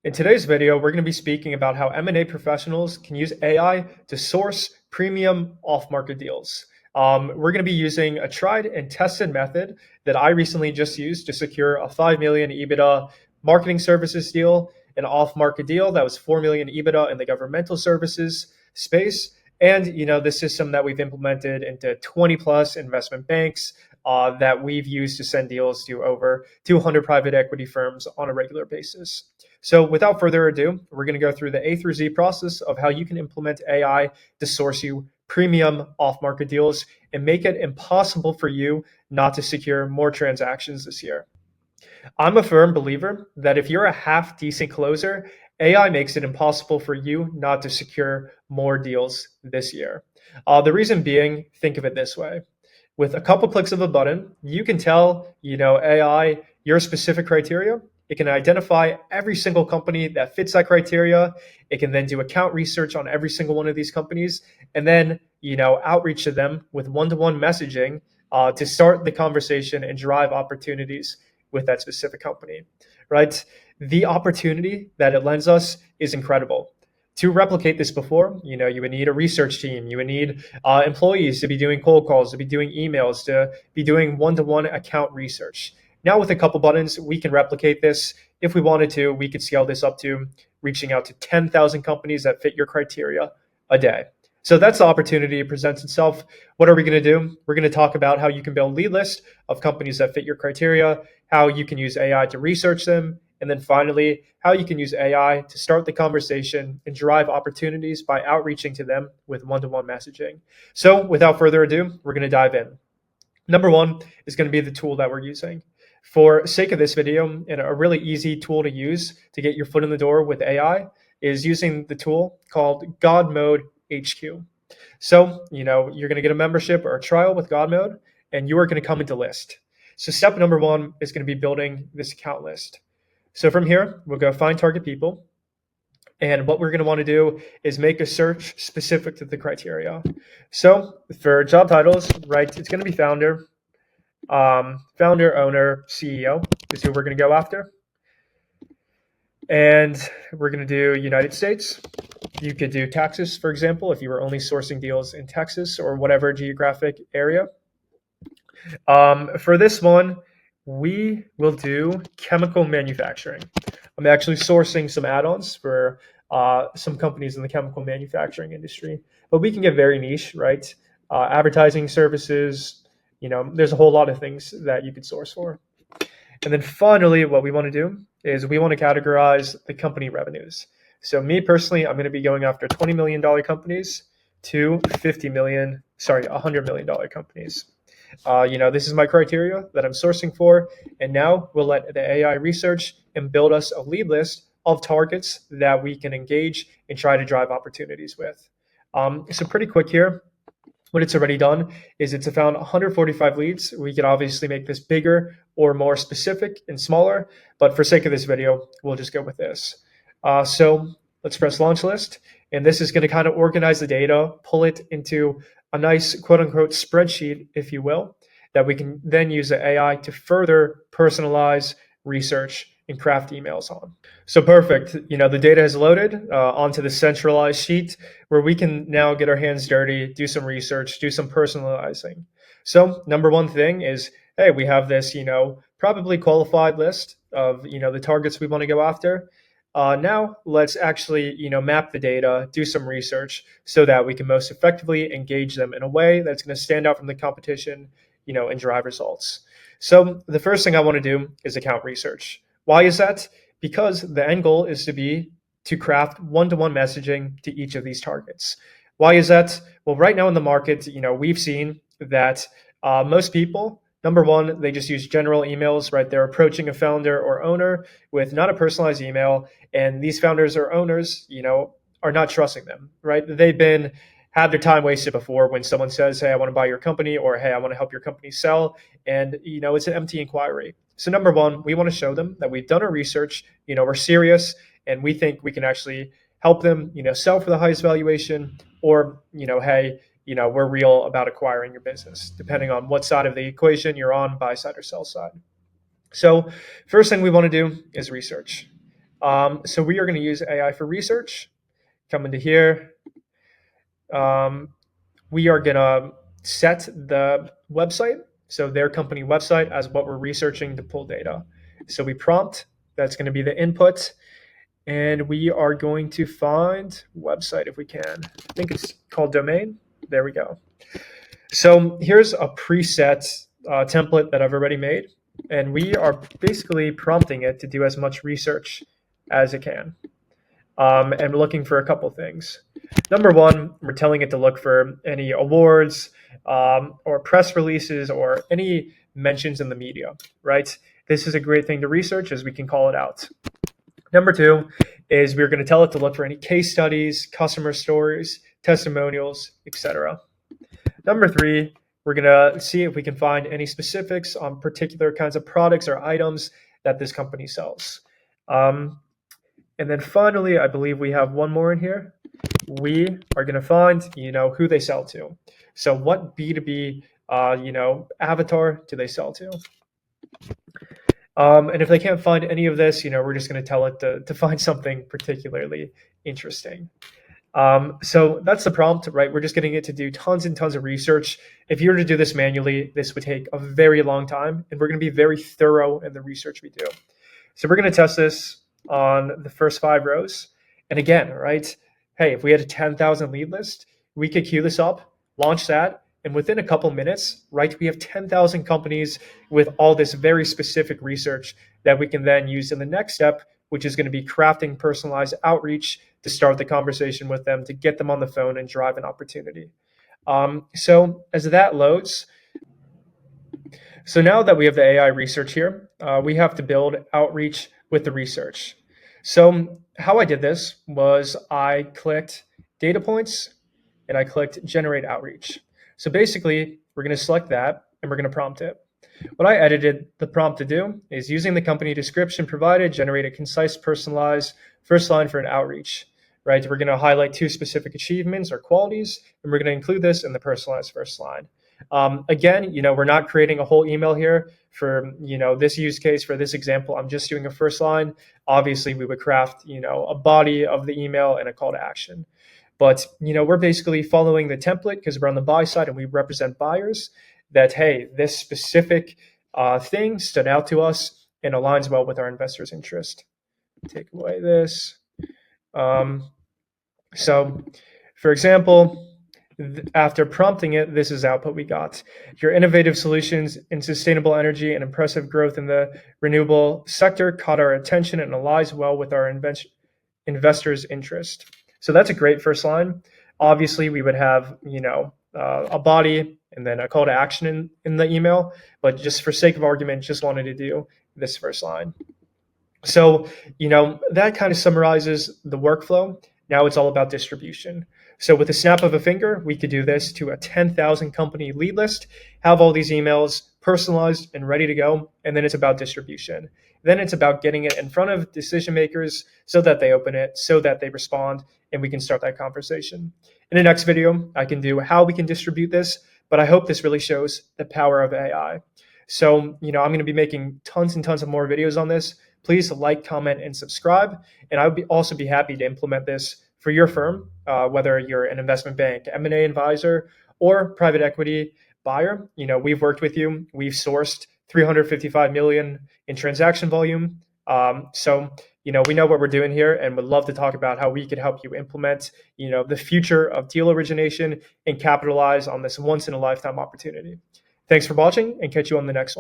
In today's video, we're going to be speaking about how M&A professionals can use AI to source premium off-market deals. We're going to be using a tried and tested method that I recently just used to secure a 5 million EBITDA marketing services deal, an off-market deal that was 4 million EBITDA in the governmental services space, and the system that we've implemented into 20 plus investment banks that we've used to send deals to over 200 private equity firms on a regular basis. So without further ado, we're going to go through the A through Z process of how you can implement AI to source you premium off-market deals and make it impossible for you not to secure more transactions this year. I'm a firm believer that if you're a half decent closer, AI makes it impossible for you not to secure more deals this year. The reason being, think of it this way. With a couple clicks of a button, you can tell, AI your specific criteria. It can identify every single company that fits that criteria. It can then do account research on every single one of these companies and then, outreach to them with one-to-one messaging to start the conversation and drive opportunities with that specific company, right? The opportunity that it lends us is incredible. To replicate this before, you would need a research team. You would need employees to be doing cold calls, to be doing emails, to be doing one-to-one account research. Now with a couple buttons, we can replicate this. If we wanted to, we could scale this up to reaching out to 10,000 companies that fit your criteria a day. So that's the opportunity that presents itself. What are we going to do? We're going to talk about how you can build a lead list of companies that fit your criteria, how you can use AI to research them, and then finally, how you can use AI to start the conversation and drive opportunities by outreaching to them with one-to-one messaging. So without further ado, we're going to dive in. Number one is going to be the tool that we're using. For sake of this video, and a really easy tool to use to get your foot in the door with AI is using the tool called God Mode HQ. So, you're going to get a membership or a trial with God Mode, and you are going to come into list. So step number one is going to be building this account list. So from here, we'll go find target people. And what we're going to want to do is make a search specific to the criteria. So for job titles, right, it's going to be founder, owner, CEO is who we're going to go after. And we're going to do United States. You could do Texas, for example, if you were only sourcing deals in Texas or whatever geographic area. For this one, we will do chemical manufacturing. I'm actually sourcing some add-ons for some companies in the chemical manufacturing industry, but we can get very niche, right? Advertising services, there's a whole lot of things that you could source for. And then finally, what we want to do is we want to categorize the company revenues. So me personally, I'm going to be going after $20 million companies to $100 million companies. This is my criteria that I'm sourcing for. And now we'll let the AI research and build us a lead list of targets that we can engage and try to drive opportunities with. So pretty quick here. What it's already done is it's found 145 leads. We could obviously make this bigger or more specific and smaller, but for sake of this video, we'll just go with this. So let's press launch list. And this is going to kind of organize the data, pull it into a nice quote unquote spreadsheet, if you will, that we can then use the AI to further personalize research and craft emails on. So perfect. The data has loaded onto the centralized sheet where we can now get our hands dirty, do some research, do some personalizing. So number one thing is, hey, we have this, probably qualified list of, the targets we want to go after. Now let's actually, map the data, do some research so that we can most effectively engage them in a way that's going to stand out from the competition, and drive results. So the first thing I want to do is account research. Why is that? Because the end goal is to craft one-to-one messaging to each of these targets. Why is that? Well, right now in the market, we've seen that most people, number one, they just use general emails, right? They're approaching a founder or owner with not a personalized email, and these founders or owners, are not trusting them, right? They've had their time wasted before when someone says, hey, I want to buy your company, or hey, I want to help your company sell, and it's an empty inquiry. So number one, we want to show them that we've done our research, we're serious, and we think we can actually help them, sell for the highest valuation, or hey, we're real about acquiring your business, depending on what side of the equation you're on, buy side or sell side. So first thing we want to do is research. So we are going to use AI for research. Come into here. We are going to set the website, so their company website, as what we're researching to pull data. So we prompt, that's going to be the input. And we are going to find website if we can. I think it's called domain. There we go. So here's a preset template that I've already made. And we are basically prompting it to do as much research as it can. And we're looking for a couple things. Number one, we're telling it to look for any awards or press releases or any mentions in the media, right? This is a great thing to research as we can call it out. Number two is we're going to tell it to look for any case studies, customer stories, testimonials, etc. Number three, we're going to see if we can find any specifics on particular kinds of products or items that this company sells. And then finally, I believe we have one more in here. We are going to find, who they sell to. So what B2B, avatar do they sell to? And if they can't find any of this, we're just going to tell it to find something particularly interesting. So that's the prompt, right? We're just getting it to do tons and tons of research. If you were to do this manually, this would take a very long time, and we're going to be very thorough in the research we do. So we're going to test this on the first 5 rows. And again, right? Hey, if we had a 10,000 lead list, we could queue this up, launch that, and within a couple minutes, right, we have 10,000 companies with all this very specific research that we can then use in the next step, which is going to be crafting personalized outreach to start the conversation with them, to get them on the phone and drive an opportunity. So as that loads, so now that we have the AI research here, we have to build outreach with the research. So how I did this was I clicked data points and I clicked generate outreach. So basically, we're going to select that and we're going to prompt it. What I edited the prompt to do is using the company description provided, generate a concise, personalized first line for an outreach, right? We're going to highlight 2 specific achievements or qualities, and we're going to include this in the personalized first line. Again, we're not creating a whole email here for, this use case, for this example. I'm just doing a first line. Obviously, we would craft, a body of the email and a call to action. But, we're basically following the template because we're on the buy side and we represent buyers that, hey, this specific thing stood out to us and aligns well with our investors' interest. Take away this. So, for example, after prompting it, this is output we got. Your innovative solutions in sustainable energy and impressive growth in the renewable sector caught our attention and aligns well with our investors' interest. So that's a great first line. Obviously, we would have, a body and then a call to action in the email, but just for sake of argument, just wanted to do this first line. So, that kind of summarizes the workflow. Now it's all about distribution. So with the snap of a finger, we could do this to a 10,000 company lead list, have all these emails personalized and ready to go. And then it's about distribution. Then it's about getting it in front of decision makers so that they open it, so that they respond, and we can start that conversation. In the next video, I can do how we can distribute this, but I hope this really shows the power of AI. So, I'm going to be making tons and tons of more videos on this. Please like, comment, and subscribe. And I would also be happy to implement this for your firm, whether you're an investment bank, M&A advisor, or private equity buyer. We've worked with you. We've sourced 355 million in transaction volume. So we know what we're doing here and would love to talk about how we could help you implement, the future of deal origination and capitalize on this once in a lifetime opportunity. Thanks for watching and catch you on the next one.